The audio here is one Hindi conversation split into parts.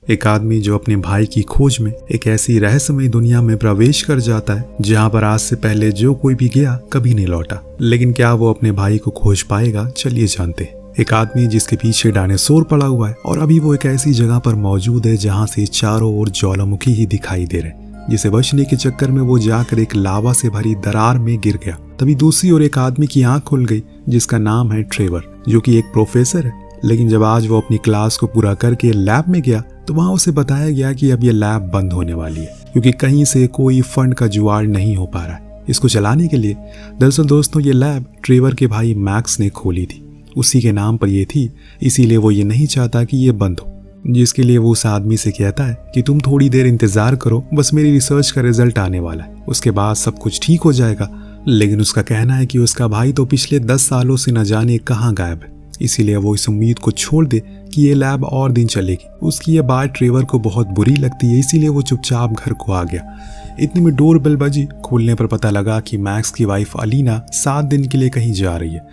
एक आदमी जो अपने भाई की खोज में एक ऐसी रहस्यमय दुनिया में प्रवेश कर जाता है जहां पर आज से पहले जो कोई भी गया कभी नहीं लौटा। लेकिन क्या वो अपने भाई को खोज पाएगा, चलिए जानते हैं। एक आदमी जिसके पीछे डायनासोर पड़ा हुआ है और अभी वो एक ऐसी जगह पर मौजूद है जहां से चारों ओर ज्वालामुखी ही दिखाई दे रहे, जिसे बचने के चक्कर में वो जाकर एक लावा से भरी दरार में गिर गया। तभी दूसरी ओर एक आदमी की आंख खुल गई जिसका नाम है ट्रेवर, जो कि एक प्रोफेसर है। लेकिन जब आज वो अपनी क्लास को पूरा करके लैब में गया तो वहां उसे बताया गया कि अब ये लैब बंद होने वाली है क्योंकि कहीं से कोई फंड का जुगाड़ नहीं हो पा रहा है इसको चलाने के लिए। दरअसल दोस्तों, ये लैब ट्रेवर के भाई मैक्स ने खोली थी, उसी के नाम पर ये थी, इसीलिए वो ये नहीं चाहता कि ये बंद हो। जिसके लिए वो उस आदमी से कहता है कि तुम थोड़ी देर इंतजार करो, बस मेरी रिसर्च का रिजल्ट आने वाला है, उसके बाद सब कुछ ठीक हो जाएगा। लेकिन उसका कहना है कि उसका भाई तो पिछले 10 सालों से न जाने कहाँ गायब है, इसीलिए वो इस उम्मीद को छोड़ दे कि ये लैब और दिन चलेगी। उसकी ये बात ट्रेवर को बहुत बुरी लगती है, इसीलिए वो चुपचाप घर को आ गया। इतने में डोर बेल बजी। खोलने पर पता लगा कि मैक्स की वाइफ अलीना 7 दिन के लिए कहीं जा रही है,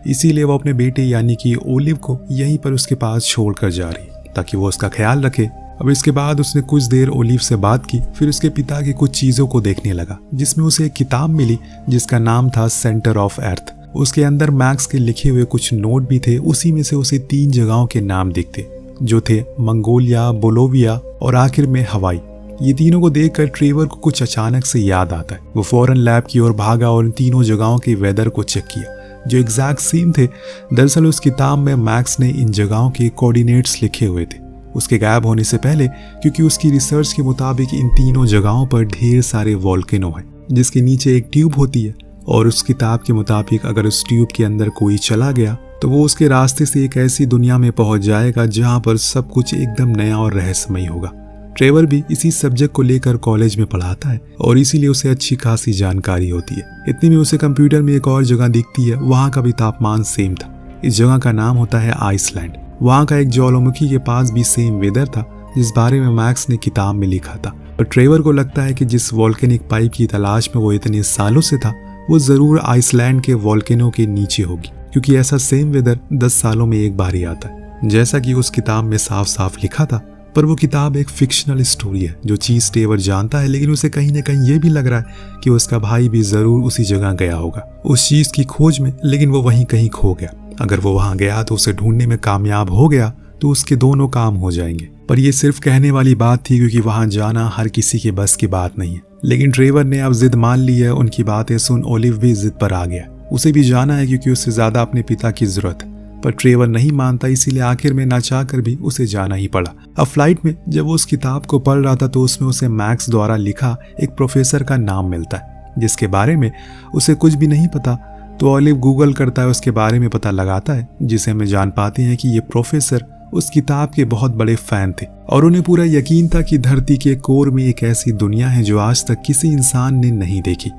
इसीलिए वो अपने बेटे यानी कि ओलिव को यहीं पर उसके पास छोड़कर जा रही है ताकि वो उसका ख्याल रखे। अब इसके बाद उसने कुछ देर ओलिव से बात की, फिर उसके पिता की कुछ चीजों को देखने लगा जिसमें उसे एक किताब मिली जिसका नाम था सेंटर ऑफ अर्थ। उसके अंदर मैक्स के लिखे हुए कुछ नोट भी थे, उसी में से उसे 3 जगहों के नाम दिखते जो थे मंगोलिया, बोलोविया और आखिर में हवाई। ये तीनों को देखकर ट्रेवर को कुछ अचानक से याद आता है। वो फौरन लैब की ओर भागा और इन तीनों जगहों के वेदर को चेक किया जो एग्जैक्ट सेम थे। दरअसल उस किताब में मैक्स ने इन जगहों के कोऑर्डिनेट्स लिखे हुए थे उसके गायब होने से पहले, क्योंकि उसकी रिसर्च के मुताबिक इन तीनों जगहों पर ढेर सारे वोल्केनो हैं जिसके नीचे एक ट्यूब होती है और उस किताब के मुताबिक अगर उस ट्यूब के अंदर कोई चला गया तो वो उसके रास्ते से एक ऐसी दुनिया में पहुंच जाएगा जहां पर सब कुछ एकदम नया और रहस्यमय होगा। ट्रेवर भी इसी सब्जेक्ट को लेकर कॉलेज में पढ़ाता है और इसीलिए उसे अच्छी खासी जानकारी होती है। इतने में उसे कंप्यूटर में एक और जगह दिखती है, वहां का भी तापमान सेम था। इस जगह का नाम होता है आइसलैंड। वहां का एक ज्वालामुखी के पास भी सेम वेदर था जिस बारे में मैक्स ने किताब में लिखा था। और ट्रेवर को लगता है कि जिस वोल्केनिक पाइप की तलाश में वो इतने सालों से था वो जरूर आइसलैंड के वोल्केनो के नीचे होगी, क्योंकि ऐसा सेम वेदर 10 सालों में एक बार ही आता है जैसा कि उस किताब में साफ साफ लिखा था। पर वो किताब एक फिक्शनल स्टोरी है जो चीज ट्रेवर जानता है, लेकिन उसे कहीं ना कहीं ये भी लग रहा है कि उसका भाई भी जरूर उसी जगह गया होगा उस चीज की खोज में, लेकिन वो वहीं कहीं खो गया। अगर वो वहां गया तो उसे ढूंढने में कामयाब हो गया तो उसके दोनों काम हो जाएंगे। पर ये सिर्फ कहने वाली बात थी क्योंकि वहां जाना हर किसी के बस की बात नहीं है। लेकिन ट्रेवर ने अब जिद मान ली है। उनकी बातें सुन ओलिव भी जिद पर आ गया, उसे भी जाना है क्योंकि उससे ज्यादा अपने पिता की जरूरत है। पर ट्रेवर नहीं मानता, इसीलिए आखिर में ना चाहकर भी उसे जाना ही पड़ा। अब फ्लाइट में जब वो उस किताब को पढ़ रहा था तो उसमें उसे मैक्स द्वारा लिखा एक प्रोफेसर का नाम मिलता है जिसके बारे में उसे कुछ भी नहीं पता। तो ओलिव गूगल करता है, उसके बारे में पता लगाता है, जिसे हम जान पाते हैं कि ये प्रोफेसर उस किताब के बहुत बड़े फैन थे और उन्हें पूरा यकीन था कि धरती के कोर में एक ऐसी दुनिया है जो आज तक किसी इंसान ने नहीं देखी,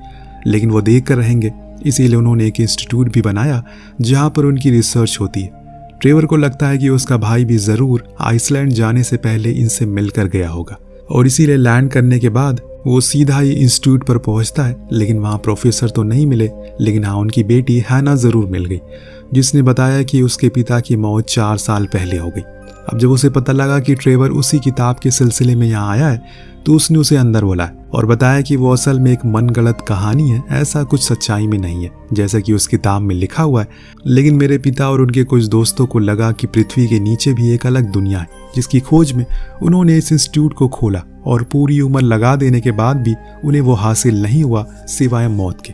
लेकिन वो देख कर रहेंगे। इसीलिए उन्होंने एक इंस्टीट्यूट भी बनाया जहां पर उनकी रिसर्च होती है। ट्रेवर को लगता है कि उसका भाई भी जरूर आइसलैंड जाने से पहले इनसे मिलकर गया होगा और इसीलिए लैंड करने के बाद वो सीधा ही इंस्टीट्यूट पर पहुंचता है। लेकिन वहां प्रोफेसर तो नहीं मिले, लेकिन हाँ उनकी बेटी हैना जरूर मिल गई जिसने बताया कि उसके पिता की मौत 4 साल पहले हो गई। अब जब उसे पता लगा कि ट्रेवर उसी किताब के सिलसिले में यहाँ आया है तो उसने उसे अंदर बुलाया और बताया कि वो असल में एक मनगढ़ंत कहानी है, ऐसा कुछ सच्चाई में नहीं है जैसा कि उस किताब में लिखा हुआ है। लेकिन मेरे पिता और उनके कुछ दोस्तों को लगा कि पृथ्वी के नीचे भी एक अलग दुनिया है जिसकी खोज में उन्होंने इस इंस्टीट्यूट को खोला और पूरी उम्र लगा देने के बाद भी उन्हें वो हासिल नहीं हुआ सिवाय मौत के।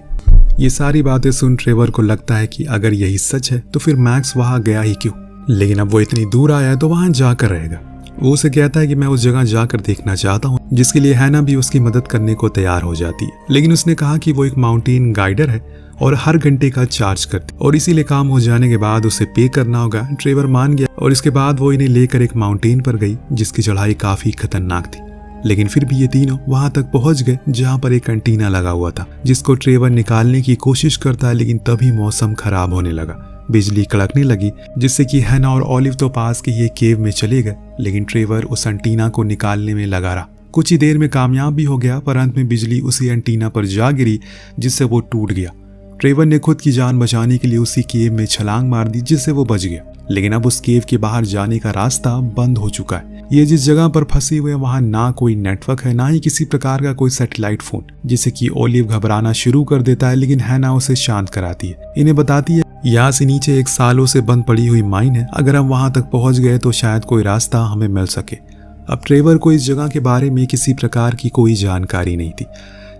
ये सारी बातें सुन ट्रेवर को लगता है कि अगर यही सच है तो फिर मैक्स वहां गया ही क्यों। लेकिन अब वो इतनी दूर आया है तो वहां जाकर रहेगा। वो उसे कहता है कि मैं उस जगह जाकर देखना चाहता हूँ, जिसके लिए हैना भी उसकी मदद करने को तैयार हो जाती है। लेकिन उसने कहा कि वो एक माउंटेन गाइडर है और हर घंटे का चार्ज करती और इसीलिए काम हो जाने के बाद उसे पे करना होगा। ट्रेवर मान गया और इसके बाद वो इन्हें लेकर एक माउंटेन पर गई जिसकी चढ़ाई काफी खतरनाक थी। लेकिन फिर भी ये तीनों वहां तक पहुंच गए जहां पर एक एंटीना लगा हुआ था जिसको ट्रेवर निकालने की कोशिश करता है। लेकिन तभी मौसम खराब होने लगा, बिजली कड़कने लगी जिससे कि हैना और ओलिव तो पास के ये केव में चले गए। लेकिन ट्रेवर उस एंटीना को निकालने में लगा रहा। कुछ ही देर में कामयाब भी हो गया, पर अंत में बिजली उसी एंटीना पर जा गिरी जिससे वो टूट गया। ट्रेवर ने खुद की जान बचाने के लिए उसी केव में छलांग मार दी जिससे वो बच गया। लेकिन अब उस केव के बाहर जाने का रास्ता बंद हो चुका है। ये जिस जगह पर फंसी हुए वहां ना कोई नेटवर्क है, ना ही किसी प्रकार का कोई सैटेलाइट फोन, जिससे कि ओलिव घबराना शुरू कर देता है। लेकिन हैना उसे शांत कराती है, इन्हें बताती है यहाँ से नीचे एक सालों से बंद पड़ी हुई माइन है, अगर हम वहां तक पहुंच गए तो शायद कोई रास्ता हमें मिल सके। अब ट्रेवर को इस जगह के बारे में किसी प्रकार की कोई जानकारी नहीं थी,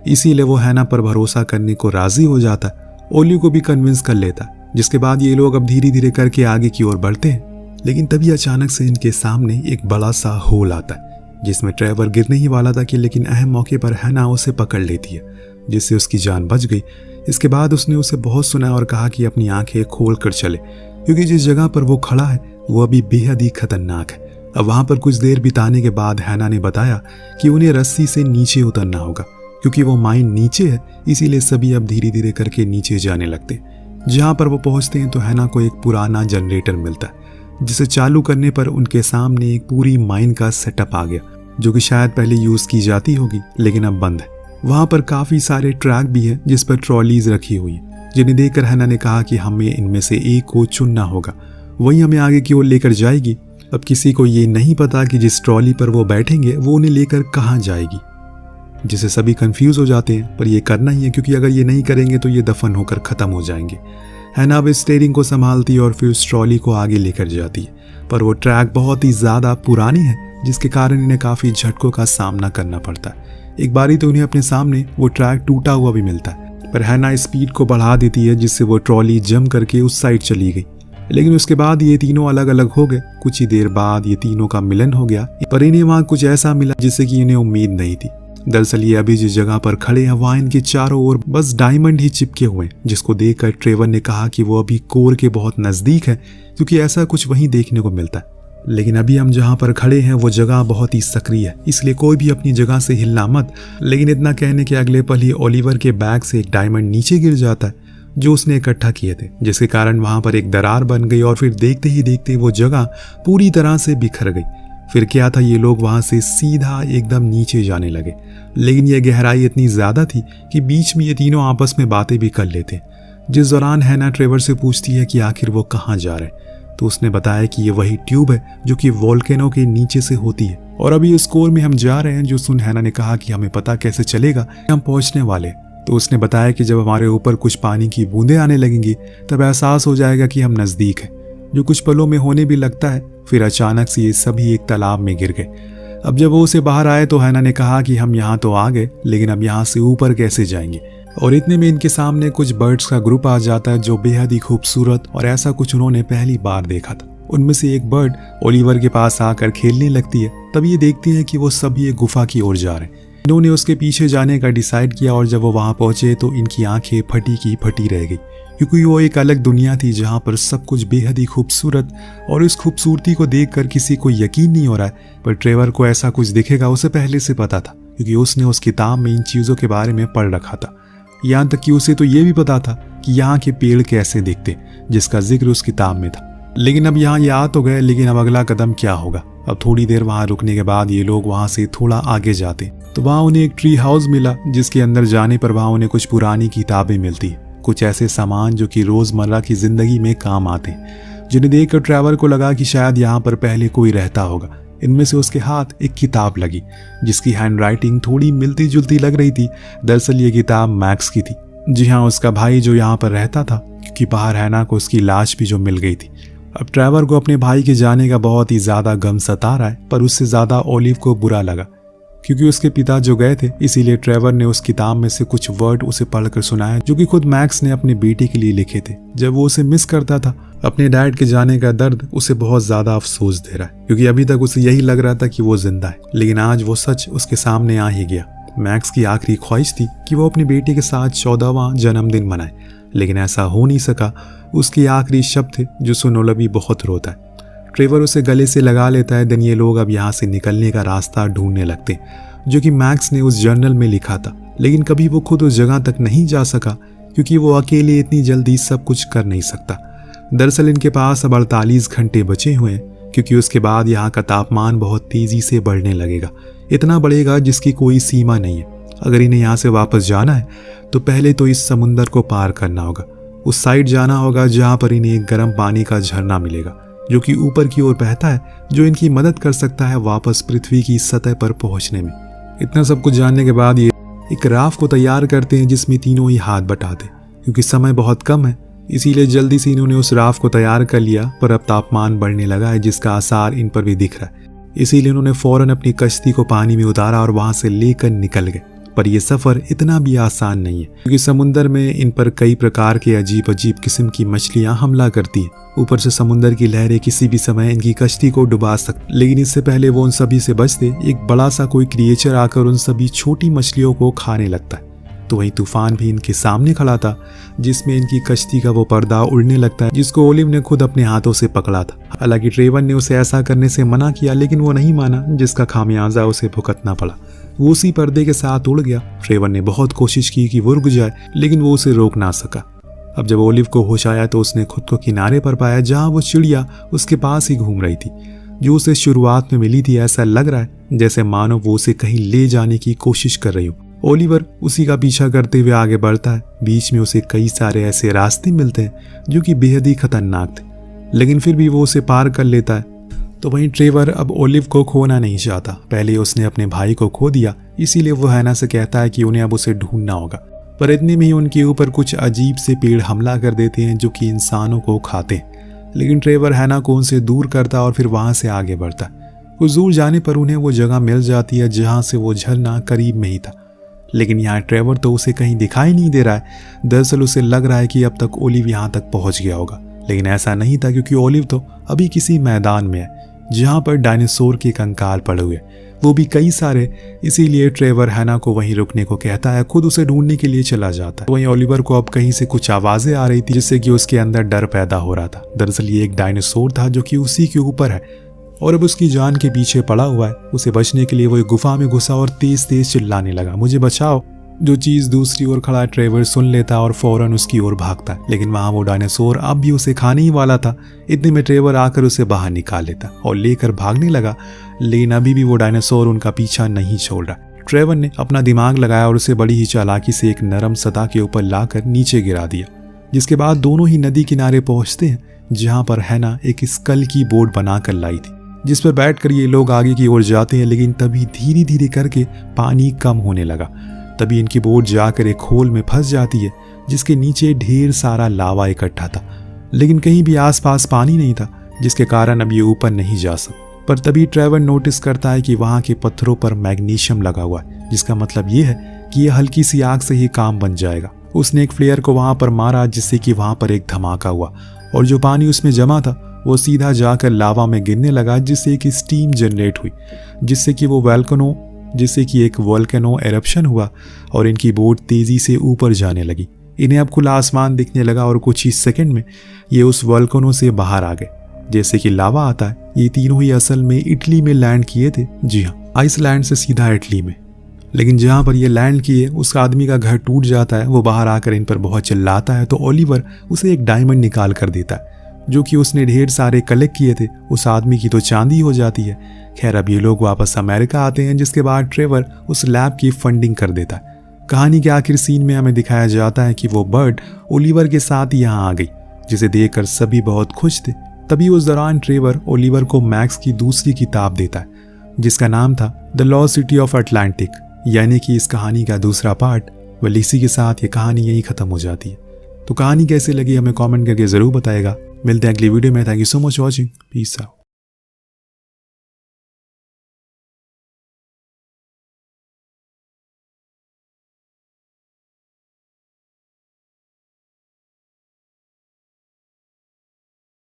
इसीलिए वो हैना पर भरोसा करने को राजी हो जाता है, ओलिव को भी कन्विंस कर लेता है। जिसके बाद ये लोग अब धीरे धीरे करके आगे की ओर बढ़ते हैं। लेकिन तभी अचानक से इनके सामने एक बड़ा सा होल आता है, जिसमें ट्रेवर गिरने ही वाला था कि लेकिन अहम मौके पर हैना उसे पकड़ लेती है, जिससे उसकी जान बच गई। इसके बाद उसने उसे बहुत सुना और कहा कि अपनी आंखें खोल कर चले, क्योंकि जिस जगह पर वो खड़ा है वो अभी बेहद ही खतरनाक है। अब वहां पर कुछ देर बिताने के बाद हैना ने बताया कि उन्हें रस्सी से नीचे उतरना होगा, क्योंकि वो माइन नीचे है, इसीलिए सभी अब धीरे धीरे करके नीचे जाने लगते। जहां पर वो पहुंचते हैं तो हैना को एक पुराना जनरेटर मिलता है, जिसे चालू करने पर उनके सामने एक पूरी माइन का सेटअप आ गया, जो कि शायद पहले यूज की जाती होगी लेकिन अब बंद है। वहां पर काफी सारे ट्रैक भी है जिस पर ट्रॉलीज रखी हुई है, जिन्हें देखकर हैना ने कहा कि हमें इनमें से एक को चुनना होगा, वही हमें आगे की ओर लेकर जाएगी। अब किसी को ये नहीं पता कि जिस ट्रॉली पर वो बैठेंगे वो उन्हें लेकर कहाँ जाएगी, जिसे सभी कंफ्यूज हो जाते हैं। पर ये करना ही है, क्योंकि अगर ये नहीं करेंगे तो ये दफन होकर खत्म हो जाएंगे। हैना अब स्टीयरिंग को संभालती है और फिर उस ट्रॉली को आगे लेकर जाती है, पर वो ट्रैक बहुत ही ज्यादा पुरानी है, जिसके कारण इन्हें काफी झटकों का सामना करना पड़ता है। एक बारी तो उन्हें अपने सामने वो ट्रैक टूटा हुआ भी मिलता है, पर हैना स्पीड को बढ़ा देती है, जिससे वो ट्रॉली जम करके उस साइड चली गई। लेकिन उसके बाद ये तीनों अलग अलग हो गए। कुछ ही देर बाद ये तीनों का मिलन हो गया, पर इन्हें वहां कुछ ऐसा मिला जिससे कि इन्हें उम्मीद नहीं थी। दरअसल ये अभी जिस जगह पर खड़े हैं वहां इनके चारों ओर बस डायमंड ही चिपके हुए हैं, जिसको देखकर ट्रेवर ने कहा कि वो अभी कोर के बहुत नजदीक है, क्योंकि ऐसा कुछ वहीं देखने को मिलता है। लेकिन अभी हम जहां पर खड़े हैं वो जगह बहुत ही सक्रिय है, इसलिए कोई भी अपनी जगह से हिलना मत। लेकिन इतना कहने के अगले पल ही ओलिवर के बैग से एक डायमंड नीचे गिर जाता है, जो उसने इकट्ठा किए थे, जिसके कारण वहां पर एक दरार बन गई और फिर देखते ही देखते वो जगह पूरी तरह से बिखर गई। फिर क्या था, ये लोग वहां से सीधा एकदम नीचे जाने लगे, लेकिन यह गहराई इतनी ज्यादा थी कि बीच में ये तीनों आपस में बातें भी कर लेते। जिस दौरान हैना ट्रेवर से पूछती है कि आखिर वो कहाँ जा रहे हैं, तो उसने बताया कि ये वही ट्यूब है जो कि वोल्केनो के नीचे से होती है, और अभी इस कोर में हम जा रहे हैं। जो सुन हैना ने कहा कि हमें पता कैसे चलेगा हम पहुंचने वाले। तो उसने बताया कि जब हमारे ऊपर कुछ पानी की बूंदें आने लगेंगी तब एहसास हो जाएगा कि हम नजदीक हैं, जो कुछ पलों में होने भी लगता है। फिर अचानक से ये सभी एक तालाब में गिर गए। अब जब वो उसे बाहर आए तो हैना ने कहा कि हम यहाँ तो आ गए, लेकिन अब यहाँ से ऊपर कैसे जाएंगे। और इतने में इनके सामने कुछ बर्ड्स का ग्रुप आ जाता है, जो बेहद ही खूबसूरत और ऐसा कुछ उन्होंने पहली बार देखा था। उनमें से एक बर्ड ओलिवर के पास आकर खेलने लगती है। तब ये देखती है कि वो सभी एक गुफा की ओर जा रहे हैं। इन्होंने उसके पीछे जाने का डिसाइड किया, और जब वो वहां पहुंचे तो इनकी आंखें फटी की फटी रह गई, क्योंकि वो एक अलग दुनिया थी जहां पर सब कुछ बेहद ही खूबसूरत, और इस खूबसूरती को देखकर किसी को यकीन नहीं हो रहा है। पर ट्रेवर को ऐसा कुछ दिखेगा उसे पहले से पता था, क्योंकि उसने उस किताब में इन चीजों के बारे में पढ़ रखा था। यहाँ तक कि उसे तो ये भी पता था कि यहाँ के पेड़ कैसे दिखते, जिसका जिक्र उस किताब में था। लेकिन अब यहाँ ये आ तो गए, लेकिन अब अगला कदम क्या होगा। अब थोड़ी देर वहां रुकने के बाद ये लोग वहां से थोड़ा आगे जाते तो वहां उन्हें एक ट्री हाउस मिला, जिसके अंदर जाने पर वहां उन्हें कुछ पुरानी किताबें मिलती है, कुछ ऐसे सामान जो कि रोजमर्रा की जिंदगी में काम आते हैं, जिन्हें देखकर ट्रैवलर को लगा कि शायद यहाँ पर पहले कोई रहता होगा। इनमें से उसके हाथ एक किताब लगी, जिसकी हैंडराइटिंग थोड़ी मिलती जुलती लग रही थी। दरअसल ये किताब मैक्स की थी। जी हाँ, उसका भाई जो यहाँ पर रहता था, क्योंकि बाहर हैना को उसकी लाश भी जो मिल गई थी। अब ट्रेवर को अपने भाई के जाने का बहुत ही ज्यादा गम सता रहा है, पर उससे ज्यादा ओलिव को बुरा लगा, क्योंकि उसके पिता जो गए थे। इसीलिए ट्रेवर ने उस किताब में से कुछ वर्ड उसे पढ़कर सुनाया, जो कि खुद मैक्स ने अपने बेटे के लिए लिखे थे। जब वो उसे मिस करता था, अपने डैड के जाने का दर्द उसे बहुत ज्यादा अफसोस दे रहा है, क्योंकि अभी तक उसे यही लग रहा था कि वो जिंदा है। लेकिन आज वो सच उसके सामने आ ही गया। मैक्स की आखिरी ख्वाहिश थी कि वो अपने बेटे के साथ 14वां जन्मदिन मनाए, लेकिन ऐसा हो नहीं सका। उसके आखिरी शब्द थे जो सुन ओलिव बहुत रोता है। ट्रेवर उसे गले से लगा लेता है। दिन ये लोग अब यहाँ से निकलने का रास्ता ढूंढने लगते, जो कि मैक्स ने उस जर्नल में लिखा था। लेकिन कभी वो खुद उस जगह तक नहीं जा सका, क्योंकि वो अकेले इतनी जल्दी सब कुछ कर नहीं सकता। दरअसल इनके पास अब 48 घंटे बचे हुए हैं, क्योंकि उसके बाद यहाँ का तापमान बहुत तेजी से बढ़ने लगेगा। इतना बढ़ेगा जिसकी कोई सीमा नहीं है। अगर इन्हें यहाँ से वापस जाना है तो पहले तो इस समुंदर को पार करना होगा। उस साइड जाना होगा जहाँ पर इन्हें एक गर्म पानी का झरना मिलेगा। जो कि ऊपर की ओर बहता है, जो इनकी मदद कर सकता है वापस पृथ्वी की सतह पर पहुंचने में। इतना सब कुछ जानने के बाद ये एक राफ्ट को तैयार करते हैं जिसमें तीनों ही हाथ बटाते। क्योंकि समय बहुत कम है इसीलिए जल्दी से इन्होंने उस राफ्ट को तैयार कर लिया, पर अब तापमान बढ़ने लगा है जिसका आसार इन पर भी दिख रहा है। इसीलिए उन्होंने फौरन अपनी कश्ती को पानी में उतारा और वहां से लेकर निकल गए। पर यह सफर इतना भी आसान नहीं है क्योंकि समुद्र में इन पर कई प्रकार के अजीब अजीब किस्म की मछलियां हमला करती है। ऊपर से समुद्र की लहरें किसी भी समय इनकी कश्ती को डुबा सकती, लेकिन इससे पहले वो उन सभी से बचते एक बड़ा सा कोई क्रिएचर आकर उन सभी छोटी मछलियों को खाने लगता है। तो वही तूफान भी इनके सामने खड़ा था जिसमें इनकी कश्ती का वो पर्दा उड़ने लगता है जिसको ओलिव ने खुद अपने हाथों से पकड़ा था। हालांकि ट्रेवर ने उसे ऐसा करने से मना किया, लेकिन वो नहीं माना, जिसका खामियाजा उसे भुगतना पड़ा। वो उसी पर्दे के साथ उड़ गया। ट्रेवर ने बहुत कोशिश की कि वो रुक जाए, लेकिन वो उसे रोक ना सका। अब जब ओलिव को होश आया तो उसने खुद को किनारे पर पाया जहां वो चिड़िया उसके पास ही घूम रही थी, जो उसे शुरुआत में मिली थी। ऐसा लग रहा है जैसे मानो वो उसे कहीं ले जाने की कोशिश कर रही हो। ओलिवर उसी का पीछा करते हुए आगे बढ़ता है। बीच में उसे कई सारे ऐसे रास्ते मिलते हैं जो कि बेहद ही खतरनाक थे, लेकिन फिर भी वो उसे पार कर लेता है। तो वहीं ट्रेवर अब ओलिव को खोना नहीं चाहता। पहले उसने अपने भाई को खो दिया, इसीलिए वो हैना से कहता है कि उन्हें अब उसे ढूंढना होगा। पर इतने में ही उनके ऊपर कुछ अजीब से पेड़ हमला कर देते हैं जो कि इंसानों को खाते हैं। लेकिन ट्रेवर हैना को उनसे दूर करता और फिर वहां से आगे बढ़ता। कुछ दूर जाने पर उन्हें वो जगह मिल जाती है जहां से वो झरना करीब में ही था। लेकिन यहाँ ट्रेवर तो उसे कहीं दिखाई नहीं दे रहा है। दरअसल उसे लग रहा है कि अब तक ओलिव यहाँ तक पहुंच गया होगा, लेकिन ऐसा नहीं था क्योंकि ओलिव तो अभी किसी मैदान में है जहाँ पर डायनासोर के कंकाल पड़े हुए, वो भी कई सारे। इसीलिए ट्रेवर हैना को वहीं रुकने को कहता है, खुद उसे ढूंढने के लिए चला जाता है। वहीं ओलिवर को अब कहीं से कुछ आवाजें आ रही थी जिससे कि उसके अंदर डर पैदा हो रहा था। दरअसल ये एक डायनासोर था जो कि उसी के ऊपर है और अब उसकी जान के पीछे पड़ा हुआ है। उसे बचने के लिए वो एक गुफा में घुसा और तेज तेज चिल्लाने लगा, मुझे बचाओ। जो चीज दूसरी ओर खड़ा ट्रेवर सुन लेता और फौरन उसकी ओर भागता है, लेकिन वहां वो डायनासोर अब भी उसे खाने ही वाला था। इतने में ट्रेवर आकर उसे बाहर निकाल लेता और लेकर भागने लगा, लेकिन अभी भी वो डायनासोर उनका पीछा नहीं छोड़ रहा। ट्रेवर ने अपना दिमाग लगाया और उसे बड़ी ही चालाकी से एक नरम सतह के ऊपर लाकर नीचे गिरा दिया, जिसके बाद दोनों ही नदी किनारे पहुंचते हैं जहां पर हैना एक स्कल की बोट बनाकर लाई थी, जिस पर बैठकर ये लोग आगे की ओर जाते हैं। लेकिन तभी धीरे धीरे करके पानी कम होने लगा। तभी इनकी बोट जाकर एक होल में फंस जाती है जिसके नीचे ढेर सारा लावा इकट्ठा था, लेकिन कहीं भी आसपास पानी नहीं था, जिसके कारण अब ये ऊपर नहीं जा सकता। पर तभी ट्रेवर नोटिस करता है कि वहां के पत्थरों पर मैग्नीशियम लगा हुआ है, जिसका मतलब ये है कि ये हल्की सी आग से ही काम बन जाएगा। उसने एक फ्लेयर को वहां पर मारा जिससे कि वहां पर एक धमाका हुआ और जो पानी उसमें जमा था वो सीधा जाकर लावा में गिरने लगा, जिससे एक स्टीम जनरेट हुई, जिससे कि एक वोल्केनो एरप्शन हुआ और इनकी बोट तेजी से ऊपर जाने लगी। इन्हें अब खुला आसमान दिखने लगा और कुछ ही सेकंड में ये उस वोल्केनो से बाहर आ गए। जैसे कि लावा आता है, ये तीनों ही असल में इटली में लैंड किए थे। जी हाँ, आइसलैंड से सीधा इटली में। लेकिन जहां पर ये लैंड किए उस आदमी का घर टूट जाता है। वो बाहर आकर इन पर बहुत चिल्लाता है तो ओलिवर उसे एक डायमंड निकाल कर देता है जो कि उसने ढेर सारे कलेक्ट किए थे। उस आदमी की तो चांदी हो जाती है। खैर अब ये लोग वापस अमेरिका आते हैं, जिसके बाद ट्रेवर उस लैब की फंडिंग कर देता है। कहानी के आखिर सीन में हमें दिखाया जाता है कि वो बर्ड ओलिवर के साथ यहाँ आ गई, जिसे देखकर सभी बहुत खुश थे। तभी उस दौरान ट्रेवर ओलिवर को मैक्स की दूसरी किताब देता है जिसका नाम था the lost city of Atlantic, यानी कि इस कहानी का दूसरा पार्ट। वह इसी के साथ ये कहानी यही खत्म हो जाती है। तो कहानी कैसी लगी हमें कमेंट करके जरूर बताएगा। मिलते हैं अगली वीडियो में। Thank you so much watching. Peace out.